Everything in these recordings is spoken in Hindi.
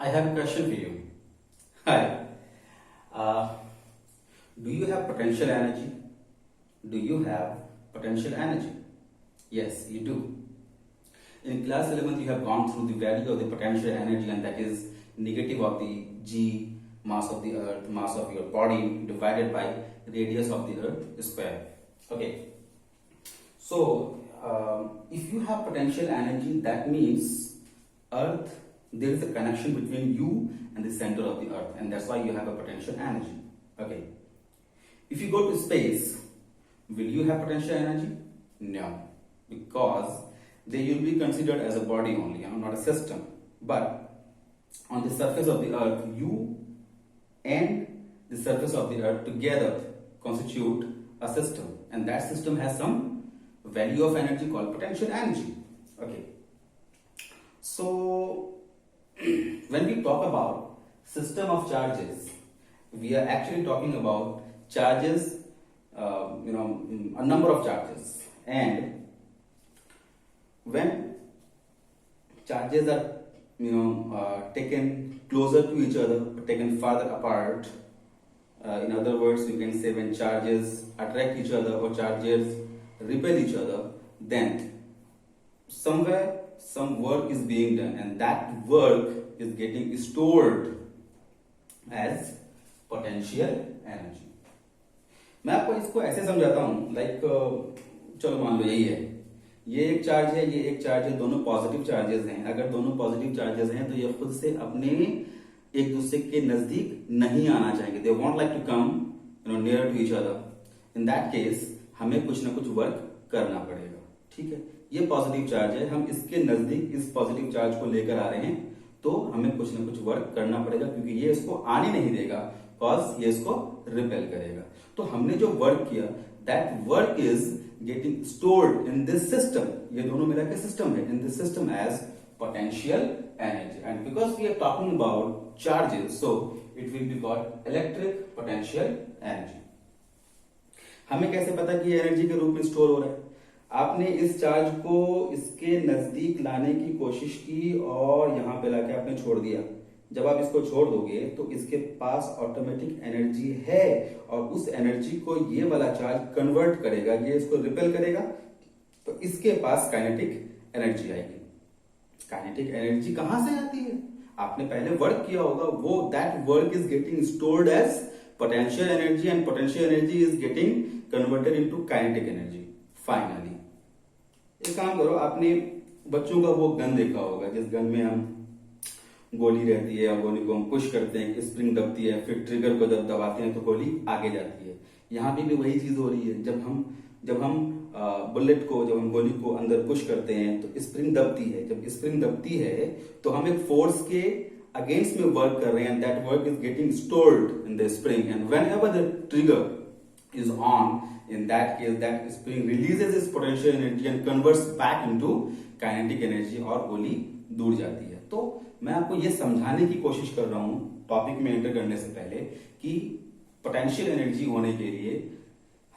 I have a question for you. Hi. Do you have potential energy? Do you have potential energy? Yes, you do. In class 11th, you have gone through the value of the potential energy, and that is negative of the g mass of the earth, mass of your body divided by radius of the earth square. Okay. So, if you have potential energy, that means earth, there is a connection between you and the center of the earth, and that's why you have a potential energy. Okay. If you go to space, will you have potential energy? No, because they will be considered as a body only, not a system. But on the surface of the earth, you and the surface of the earth together constitute a system, and that system has some value of energy called potential energy. Okay. So when we talk about system of charges, we are actually talking about charges, a number of charges, and when charges are taken closer to each other, taken farther apart, in other words, you can say when charges attract each other or charges repel each other, then somewhere some work is being done, and that work is getting stored as potential energy. मैं आपको इसको ऐसे समझाता हूं, लाइक चलो मान लो यही है, ये एक चार्ज है, ये एक चार्ज है, दोनों पॉजिटिव चार्जेस हैं. अगर दोनों पॉजिटिव चार्जेस हैं तो ये खुद से अपने एक दूसरे के नजदीक नहीं आना चाहेंगे. They want like to come near to each other. In that case हमें कुछ ना कुछ वर्क करना पड़ेगा. ठीक है, ये पॉजिटिव चार्ज है, हम इसके नजदीक इस पॉजिटिव चार्ज को लेकर आ रहे हैं, तो हमें कुछ ना कुछ वर्क करना पड़ेगा, क्योंकि ये इसको आने नहीं देगा, कॉज ये इसको रिपेल करेगा. तो हमने जो वर्क किया, that work is getting stored in this system. ये दोनों मिला के सिस्टम है, in this system as potential energy. And because we are talking about charges, so it will be called electric potential energy. हमें कैसे पता कि एनर्जी के रूप में स्टोर हो रहा है? आपने इस चार्ज को इसके नजदीक लाने की कोशिश की और यहां पे लाके आपने छोड़ दिया. जब आप इसको छोड़ दोगे तो इसके पास ऑटोमेटिक एनर्जी है, और उस एनर्जी को ये वाला चार्ज कन्वर्ट करेगा, ये इसको रिपेल करेगा, तो इसके पास काइनेटिक एनर्जी आएगी. काइनेटिक एनर्जी कहां से आती है? आपने पहले वर्क किया होगा, वो that work is getting stored as potential energy, and potential energy is getting converted into kinetic energy finally. एक काम करो, आपने बच्चों का वो गन देखा होगा, जिस गन में हम गोली रहती है और गोली को हम पुश करते हैं, स्प्रिंग दबती है, फिर ट्रिगर को जब दबाते हैं तो गोली आगे जाती है. यहाँ भी वही चीज हो रही है. जब हम बुलेट को, जब हम गोली को अंदर पुश करते हैं तो स्प्रिंग दबती है. जब स्प्रिंग दबती है तो हम एक फोर्स के अगेंस्ट में वर्क कर रहे हैं, and that work is getting stored in the spring, and whenever the trigger is on, in that case that spring releases its potential energy and converts back into kinetic energy, और गोली दूर जाती है. तो मैं आपको ये समझाने की कोशिश कर रहा हूं टॉपिक में एंटर करने से पहले कि पोटेंशियल एनर्जी होने के लिए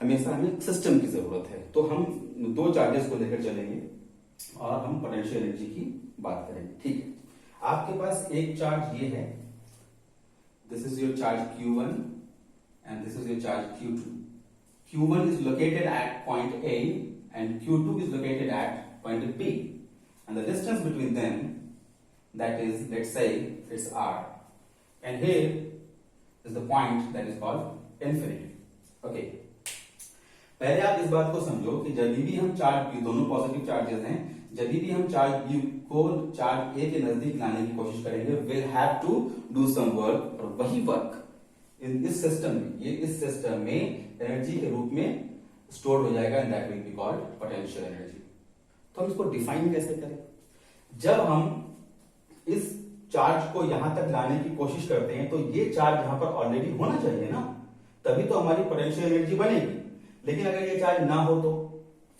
हमेशा हमें सिस्टम की जरूरत है. तो हम दो चार्जेस को लेकर चलेंगे और हम पोटेंशियल एनर्जी की बात करेंगे. ठीक है, आपके पास एक चार्ज ये है, this is your charge Q1 and this is your charge Q2. Q1 is located at point A and Q2 is located at point B, and the distance between them, that is, let's say it's R, and here is the point that is called infinity. Okay, पहले आप इस बात को समझो कि जब भी हम चार्ज, दोनों पॉजिटिव चार्जेस हैं, जब भी हम चार्ज B को चार्ज A के नजदीक लाने की कोशिश करेंगे, we'll have to do some work, और वही वर्क इस सिस्टम में, ये इस सिस्टम में एनर्जी के रूप में स्टोर हो जाएगा, and that will be called potential energy. तो हम इसको डिफाइन कैसे करें? जब हम इस चार्ज को यहां तक लाने की कोशिश करते हैं तो ये चार्ज यहां पर ऑलरेडी होना चाहिए ना, तभी तो हमारी पोटेंशियल एनर्जी बनेगी. लेकिन अगर ये चार्ज ना हो तो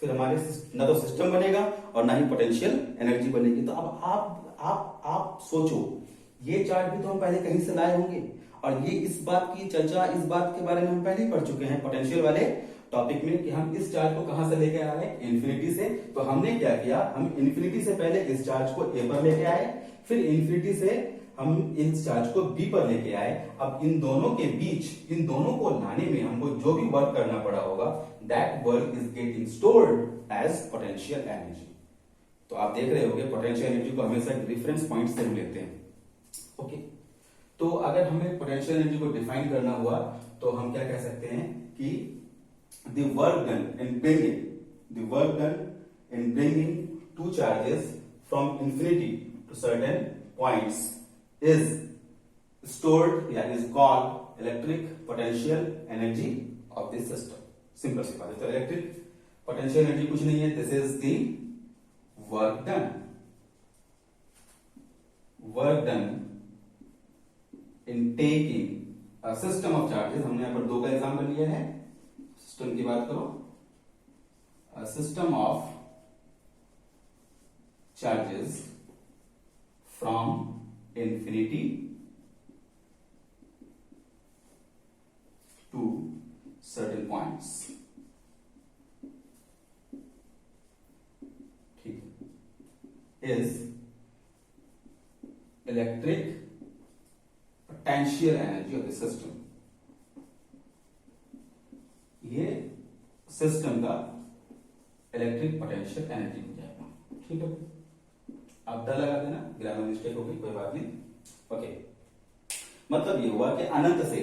फिर हमारे ना तो सिस्टम बनेगा और ना ही पोटेंशियल एनर्जी बनेगी. तो अब आप सोचो, ये चार्ज भी तो हम पहले कहीं से लाए होंगे, और ये इस बात की चर्चा, इस बात के बारे में हम पहले ही पढ़ चुके हैं पोटेंशियल वाले टॉपिक में कि हम इस चार्ज को कहां से लेके आ रहे हैं, इन्फिनिटी से। तो हमने क्या किया, हम इन्फिनिटी से पहले इस चार्ज को ए पर लेके आए, फिर इन्फिनिटी से हम इस चार्ज को बी पर लेके आए। अब इन दोनों के बीच, इन दोनों को लाने में हमको जो भी वर्क करना पड़ा होगा, that work is getting stored as potential energy. तो आप देख रहे होंगे पोटेंशियल एनर्जी को हमेशा रेफरेंस पॉइंट से हम लेते हैं। ओके, तो अगर हमें पोटेंशियल एनर्जी को डिफाइन करना हुआ तो हम क्या कह सकते हैं कि the work done in bringing two charges from infinity to certain points is stored या is called electric potential energy of this system. Simple सी बात है। तो इलेक्ट्रिक पोटेंशियल एनर्जी कुछ नहीं है, this is the work done in taking a system of charges. हमने यहां पर दो का एग्जांपल लिया है। सिस्टम की बात करो, अ system of charges from infinity to certain points। ठीक है, is electric potential energy of the system। ये सिस्टम का इलेक्ट्रिक पोटेंशियल एनर्जी हो जाएगा। ठीक है, आप ड लगा देना, ग्रामर मिस्टेक हो गई, कोई बात नहीं। ओके, मतलब ये हुआ कि अनंत से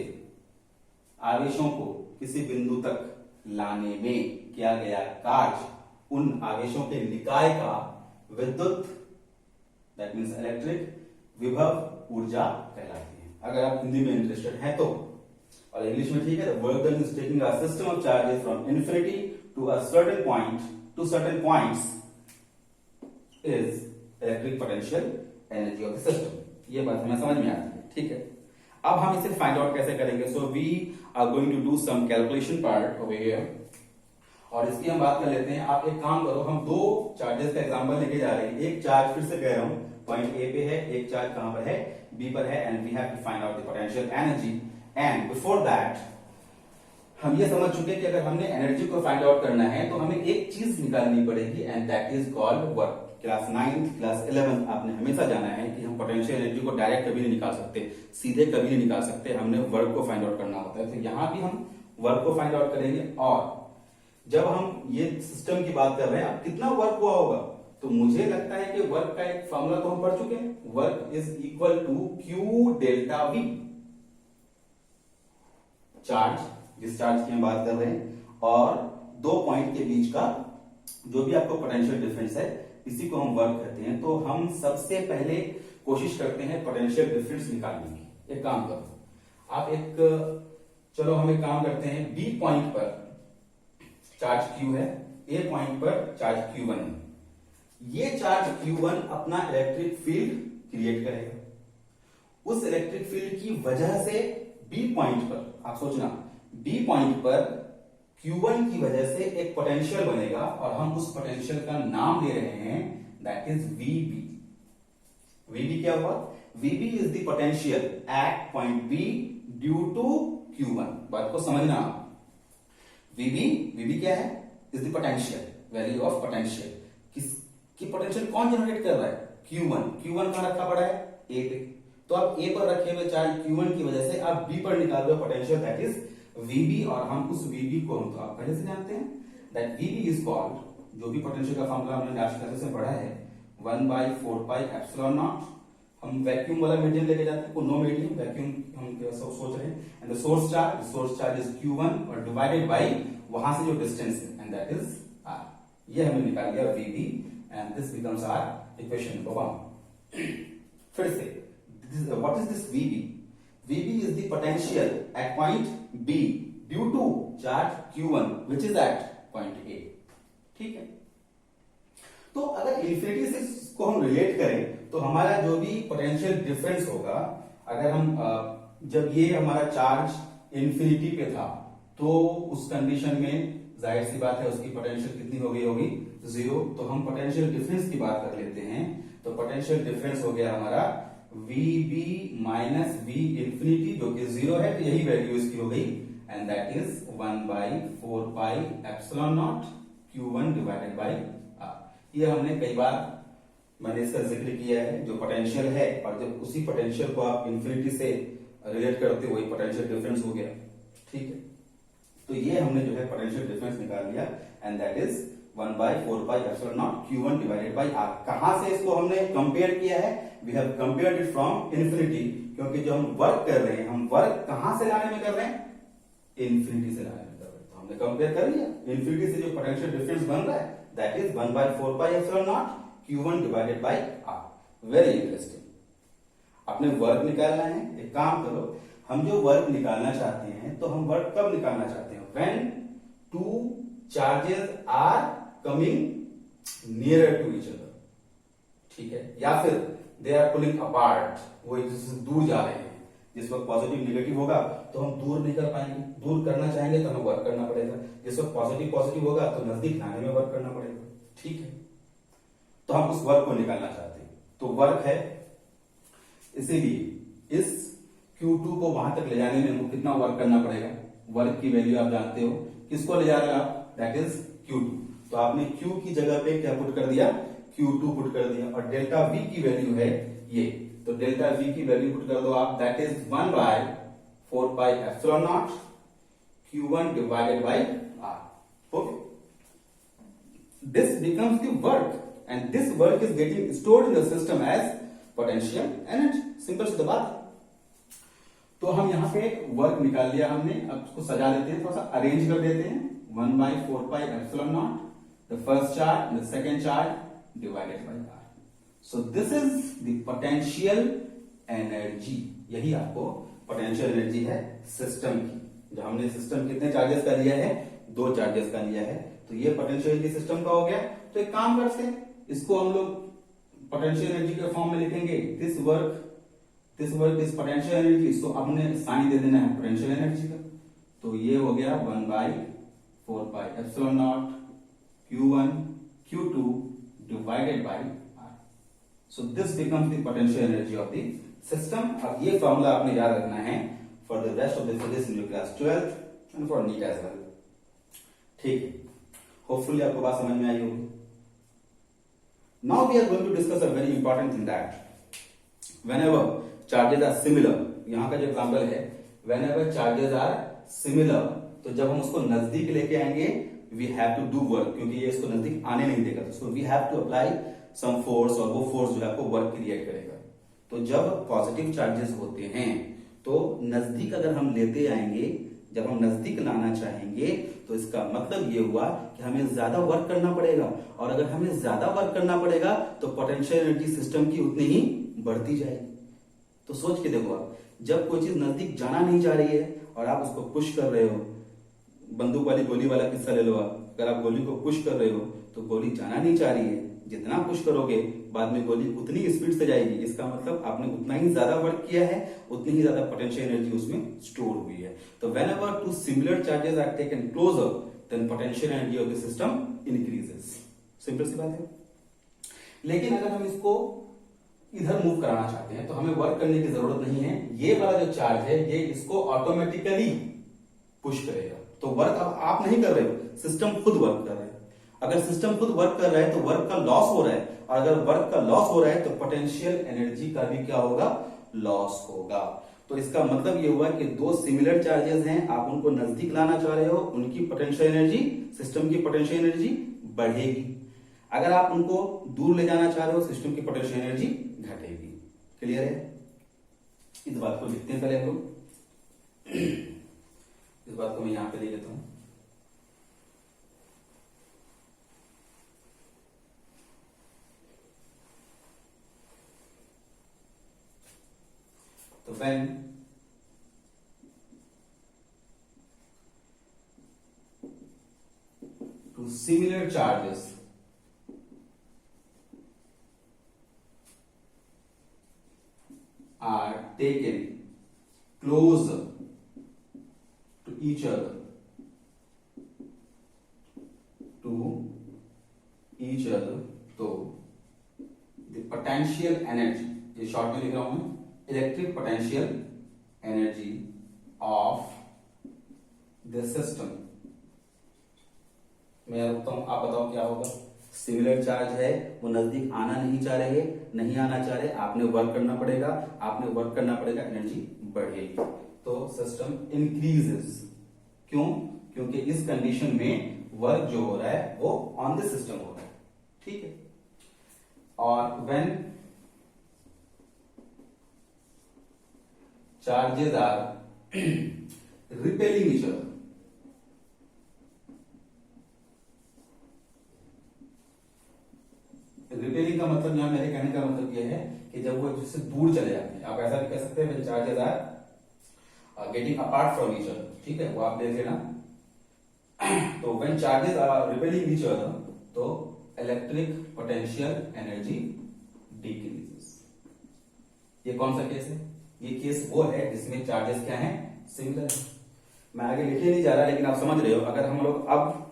आवेशों को किसी बिंदु तक लाने में किया गया कार्य उन आवेशों के निकाय का विद्युत, दैट मीन्स इलेक्ट्रिक विभव ऊर्जा कहलाती है। अगर आप हिंदी में इंटरेस्टेड हैं तो, और इंग्लिश में ठीक है, work done is taking a system of charges from infinity to a certain point to certain points is electric potential energy of the system. ये बात हमें समझ में आती है। ठीक है, अब हम इसे फाइंड आउट कैसे करेंगे? So we are going to do some calculation part over here, और इसकी हम बात कर लेते हैं। आप एक काम करो, हम दो चार्जेस का एग्जांपल लेके जा रहे हैं। एक चार्ज फिर से कह रहा हूं पॉइंट ए पे है, एक चार्ज कहां पर है? बी पर है, and we have to find out the potential energy. And before that हम ये समझ चुके कि अगर हमने एनर्जी को फाइंड आउट करना है तो हमें एक चीज निकालनी पड़ेगी, and that is called work. Class 9th class 11th आपने हमेशा जाना है कि हम पोटेंशियल एनर्जी को डायरेक्ट कभी नहीं निकाल सकते, सीधे कभी नहीं निकाल सकते, हमने वर्क को फाइंड आउट करना होता है। तो यहां भी हम वर्क को फाइंड आउट करेंगे। और जब हम ये सिस्टम की बात कर रहे हैं, अब कितना वर्क हुआ होगा, तो मुझे लगता है कि वर्क का एक फॉर्मूला तो हम पढ़ चुके हैं, work is equal to q delta V. Charge, जिस चार्ज की हम बात कर रहे हैं, और दो पॉइंट के बीच का जो भी आपको पोटेंशियल डिफरेंस है, इसी को हम वर्क कहते हैं। तो हम सबसे पहले कोशिश करते हैं पोटेंशियल डिफरेंस निकालने की। एक काम करो आप, चलो हम एक काम करते हैं, बी पॉइंट पर चार्ज Q है, ए पॉइंट पर चार्ज Q1 है। ये चार्ज Q1 अपना इलेक्ट्रिक फील्ड क्रिएट करेगा। उस इलेक्ट्रिक फील्ड की वजह से बी पॉइंट पर, आप सोचना, बी पॉइंट पर Q1 की वजह से एक पोटेंशियल बनेगा, और हम उस पोटेंशियल का नाम ले रहे हैं, दैट इज VB। VB क्या हुआ? VB is the potential at point B due to Q1। बात को समझना। VB क्या है? Is the potential, value of potential. किसकी पोटेंशियल कौन जनरेट कर रहा है? Q1 कहां रखा पड़ा है? A पे। तो आप A पर रखे हुए चार्ज Q1 की वजह से आप B पर निकाल रहे हो पोटेंशियल, दैट इज VB। और हम उस VB को हम तो आप पहले से जानते हैं, दैट VB इज कॉल्ड, जो भी पोटेंशियल का फॉर्मूला हमने लास्ट क्लासेस में पढ़ा है, 1/4πε0। हम वैक्यूम वाला मीडियम लेके जाते हैं, नो मीडियम, वैक्यूम हम सोच रहे हैं, and the source charge is Q1 और डिवाइडेड बाय वहां से जो डिस्टेंस है, एंड दैट इज R। ये हमने निकाल लिया VB, and this becomes our equation number 1। फिर से, what is this VB? VB is the potential at point B due to charge Q1 which is at point A। ठीक है, तो अगर इन्फिनिटी से इसको हम रिलेट करें तो हमारा जो भी पोटेंशियल डिफरेंस होगा, अगर हम जब ये हमारा चार्ज इन्फिनिटी पे था तो उस कंडीशन में जाहिर सी बात है उसकी पोटेंशियल कितनी हो गई होगी? 0। तो हम पोटेंशियल डिफरेंस की बात कर लेते हैं। तो पोटेंशियल डिफरेंस हो गया हमारा VB माइनस V इंफिनिटी, जो कि 0 है, तो यही वैल्यू इसकी हो गई, and that is 1/4πε0 Q1 divided by R। ये हमने कई बार मैंने इसका जिक्र किया है, जो पोटेंशियल है और जब उसी पोटेंशियल को आप इन्फिनिटी से रिलेट करते हो वही पोटेंशियल डिफरेंस हो गया, ठीक है। तो ये हमने जो है पोटेंशियल डिफरेंस निकाल लिया and that is 1/4πε0 Q1 divided by R। कहां से इसको हमने कंपेयर किया है? We have compared it from infinity, क्योंकि जो हम वर्क कर रहे हैं, हम वर्क कहां से लाने में कर रहे हैं? इन्फिनिटी से लाने में कर रहे हैं। तो हमने कंपेयर कर लिया, इन्फिनिटी से जो पोटेंशियल डिफरेंस बन रहा है that is 1/4πε0 Q1 divided by R। Very interesting. आपने वर्क निकालना है, एक काम करो, हम जो वर्क निकालना चाहते हैं तो हम वर्क कब निकालना चाहते हैं? When two charges are coming nearer to each other, ठीक है, या फिर दे आर पुलिंग अपार्ट, वो एक दूसरे से दूर जा रहे हैं। जिस वक्त पॉजिटिव नेगेटिव होगा तो हम दूर नहीं कर पाएंगे, दूर करना चाहेंगे तो हमें वर्क करना पड़ेगा। जिस वक्त पॉजिटिव पॉजिटिव होगा तो नजदीक लाने में वर्क करना पड़ेगा, ठीक है। तो हम उस वर्क को निकालना चाहते हैं, तो वर्क है, इसीलिए इस Q2 को वहां तक ले जाने में हमको कितना वर्क करना पड़ेगा? वर्क की वैल्यू आप जानते हो, किसको ले जा रहे हो आप? That is Q2। तो आपने Q की जगह पे क्या पुट कर दिया? Q2 पुट कर दिया, और डेल्टा V की वैल्यू है ये, तो डेल्टा V की वैल्यू पुट कर दो आप, that is 1/4πε0 Q1 divided by R। Okay, this becomes the work and this work is getting stored in the system as potential energy. Simple सी बात है। तो हम यहां पे वर्क निकाल लिया हमने, अब उसको सजा देते हैं, थोड़ा सा अरेंज कर देते हैं। 1/4πε0 the first charge, the second charge divided by R। So this is the potential energy. यही आपको पोटेंशियल एनर्जी है सिस्टम की। जो हमने सिस्टम कितने चार्जेस का लिया है? 2 चार्जेस का लिया है, तो ये पोटेंशियल एनर्जी सिस्टम का हो गया। तो एक काम करते हैं, इसको हम लोग पोटेंशियल एनर्जी के फॉर्म में लिखेंगे, this work is potential energy. इसको अपने साइन दे देना है पोटेंशियल एनर्जी का, तो ये हो गया 1/4πε0 Q1 Q2 divided by R। So this becomes the potential energy of the system. अब ये फॉर्मूला आपने याद रखना है for the rest of the physics in your class 12 and for NEET as well, ठीक है। होपफुली आपको बात समझ में आई होगी। Now we are going to discuss a very important thing that whenever charges are similar, यहाँ का जो एग्जाम्पल है whenever charges are similar, तो जब हम उसको नजदीक लेके आएंगे we have to do work, क्योंकि ये इसको नजदीक आने नहीं देगा, तो we have to apply some force, और वो फोर्स जो है आपको वर्क क्रिएट करेगा। तो जब पॉजिटिव चार्जेस होते हैं तो नजदीक अगर हम लेते आएंगे, जब हम नजदीक लाना चाहेंगे तो इसका मतलब ये हुआ कि हमें ज्यादा वर्क करना पड़ेगा, और अगर हमें ज्यादा वर्क करना पड़ेगा तो पोटेंशियल एनर्जी सिस्टम की उतनी ही बढ़ती जाएगी। तो सोच के देखो आप, जब कोई चीज नजदीक जाना नहीं चाह रही है और आप उसको पुश कर रहे हो, बंदूक वाली गोली वाला किस्सा ले लो आप, अगर आप गोली को पुश कर रहे हो तो गोली जाना नहीं चाह रही है, जितना पुश करोगे बाद में गोली उतनी स्पीड से जाएगी। इसका मतलब आपने उतना ही ज्यादा वर्क किया है, उतनी ही ज्यादा पोटेंशियल एनर्जी उसमें स्टोर हुई है। तो whenever two similar charges are taken closer, then potential energy of the system increases। Simple सी बात है। लेकिन अगर हम इसको इधर मूव कराना चाहते हैं तो हमें वर्क करने की जरूरत नहीं है। ये वाला जो चार्ज है ये इसको ऑटोमेटिकली पुश करेगा। तो वर्क अब आप नहीं कर रहे हो, सिस्टम खुद वर्क कर रहा है। अगर सिस्टम खुद वर्क कर रहा है तो वर्क का लॉस हो रहा है, और अगर वर्क का लॉस हो रहा है तो पोटेंशियल एनर्जी का भी क्या होगा? लॉस होगा। तो इसका मतलब ये हुआ कि 2 सिमिलर चार्जेस हैं, आप उनको नजदीक लाना चाह रहे हो, उनकी पोटेंशियल एनर्जी, सिस्टम की पोटेंशियल एनर्जी बढ़ेगी। अगर आप उनको दूर ले जाना चाह रहे हो, सिस्टम की पोटेंशियल एनर्जी घटेगी। क्लियर है? इस बात को लिखते हैं पहले हम लोग। इस बात को मैं यहां पे लिख लेता हूं। तो when two similar charges are taken closer to each other, तो the potential energy, ये शॉर्ट में लिख रहा हूं मैं, electric potential energy of the system, मैं बताऊं, आप बताओ क्या होगा? सिमिलर चार्ज है वो नजदीक आना नहीं चाह रहे, नहीं आना चाह रहे, आपने वर्क करना पड़ेगा, आपने वर्क करना पड़ेगा, एनर्जी बढ़ेगी, तो सिस्टम इंक्रीजेस। क्यों? क्योंकि इस कंडीशन में वर्क जो हो रहा है वो ऑन द सिस्टम हो रहा है, ठीक है। और when charges are repelling each other, repelling का मतलब यहां मेरे कहने का मतलब यह है कि जब वो एक दूसरे से दूर चले जाते हैं, आप ऐसा भी कह सकते हैं charges are getting apart from each other, ठीक है, वो आप देख लेना। तो when charges are repelling each other, तो इलेक्ट्रिक पोटेंशियल एनर्जी डिक्रीजेस। ये कौन सा केस है? ये केस वो है जिसमें चार्जेस क्या है? सिमिलर है। मैं आगे लिखे नहीं जा रहा, लेकिन आप समझ रहे हो। अगर हम लोग अब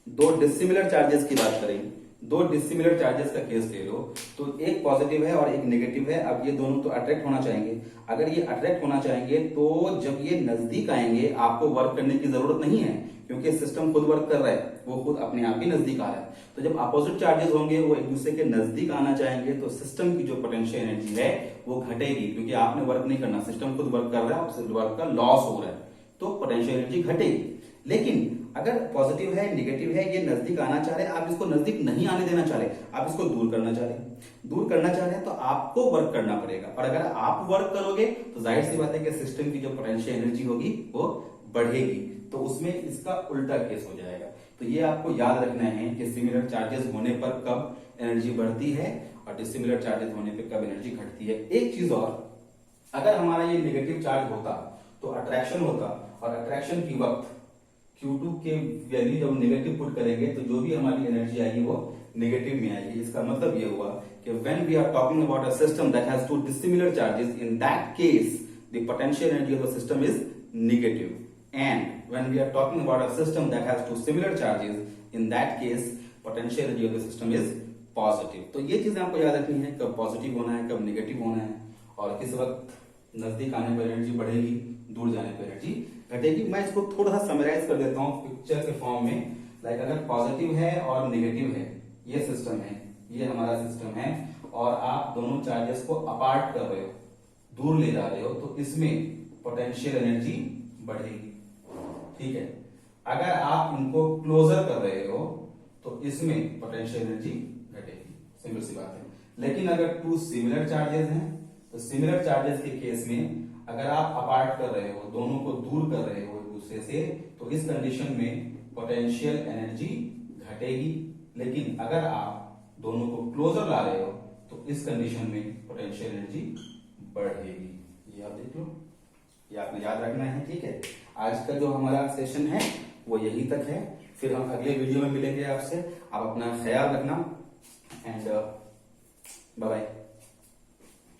दो डिसिमिलर चार्जेस की बात करें, दो डिसिमिलर चार्जेस का केस ले लो, तो एक पॉजिटिव है और एक नेगेटिव है। अब ये दोनों तो अट्रैक्ट होना चाहेंगे। अगर ये अट्रैक्ट होना चाहेंगे तो जब ये नजदीक आएंगे आपको वर्क करने की जरूरत नहीं है, क्योंकि सिस्टम खुद वर्क कर रहा है, वो खुद अपने आप ही नजदीक आ रहा है। तो जब अपोजिट चार्जेस होंगे वो एक दूसरे के नजदीक आना चाहेंगे, तो सिस्टम की जो पोटेंशियल एनर्जी है वो घटेगी, क्योंकि आपने वर्क नहीं करना, सिस्टम खुद वर्क कर रहा है, उससे वर्क का लॉस हो रहा है, तो पोटेंशियल एनर्जी घटेगी। लेकिन अगर पॉजिटिव है, नेगेटिव है, ये नजदीक आना चाह रहे, आप इसको नजदीक नहीं आने देना चाह रहे, आप इसको दूर करना चाह रहे, दूर करना चाह रहे हैं, तो आपको वर्क करना पड़ेगा। और अगर आप वर्क करोगे तो जाहिर सी बात है कि सिस्टम की जो पोटेंशियल एनर्जी होगी वो बढ़ेगी, तो उसमें इसका उल्टा केस हो जाएगा। तो ये आपको याद रखना है कि सिमिलर चार्जेस होने पर कब एनर्जी बढ़ती है और डिसिमिलर चार्जेस होने पर कब एनर्जी घटती है। एक चीज और, अगर हमारा ये नेगेटिव चार्ज होता तो अट्रैक्शन होता, और अट्रैक्शन की वक्त Q2 के वैल्यू जब नेगेटिव पुट करेंगे तो जो भी हमारी एनर्जी आएगी वो नेगेटिव में आएगी। इसका मतलब ये हुआ कि when we are talking about a system that has two dissimilar charges, in that case the potential energy of the system is negative, and when we are talking about a system that has two similar charges, in that case potential energy of the system is positive. तो ये चीजें आपको याद रखनी है, कब पॉजिटिव होना है, कब नेगेटिव होना है, और किस वक्त नजदीक आने पर एनर्जी बढ़ेगी, दूर जाने पर एनर्जी घटेगी। मैं इसको थोड़ा सा समराइज कर देता हूँ पिक्चर के फॉर्म में। लाइक अगर पॉजिटिव है और नेगेटिव है, ये सिस्टम है, ये हमारा सिस्टम है, और आप दोनों चार्जेस को अपार्ट कर रहे हो, दूर ले जा रहे हो, तो इसमें पोटेंशियल एनर्जी बढ़ेगी, ठीक है। अगर आप इनको क्लोजर कर रहे हो तो इसमें पोटेंशियल एनर्जी घटेगी, सिंपल सी बात है। लेकिन अगर टू सिमिलर चार्जेस हैं तो सिमिलर चार्जेस के केस में अगर आप अपार्ट कर रहे हो, दोनों को दूर कर रहे हो एक दूसरे से, तो इस कंडीशन में पोटेंशियल एनर्जी घटेगी। लेकिन अगर आप दोनों को क्लोजर ला रहे हो तो इस कंडीशन में पोटेंशियल एनर्जी बढ़ेगी। ये आप देख लो, ये आपने याद रखना है, ठीक है। आज का जो हमारा सेशन है वो यही तक है, फिर हम अगले वीडियो में मिलेंगे आपसे। आप अपना ख्याल रखना, एंड बाय बाय।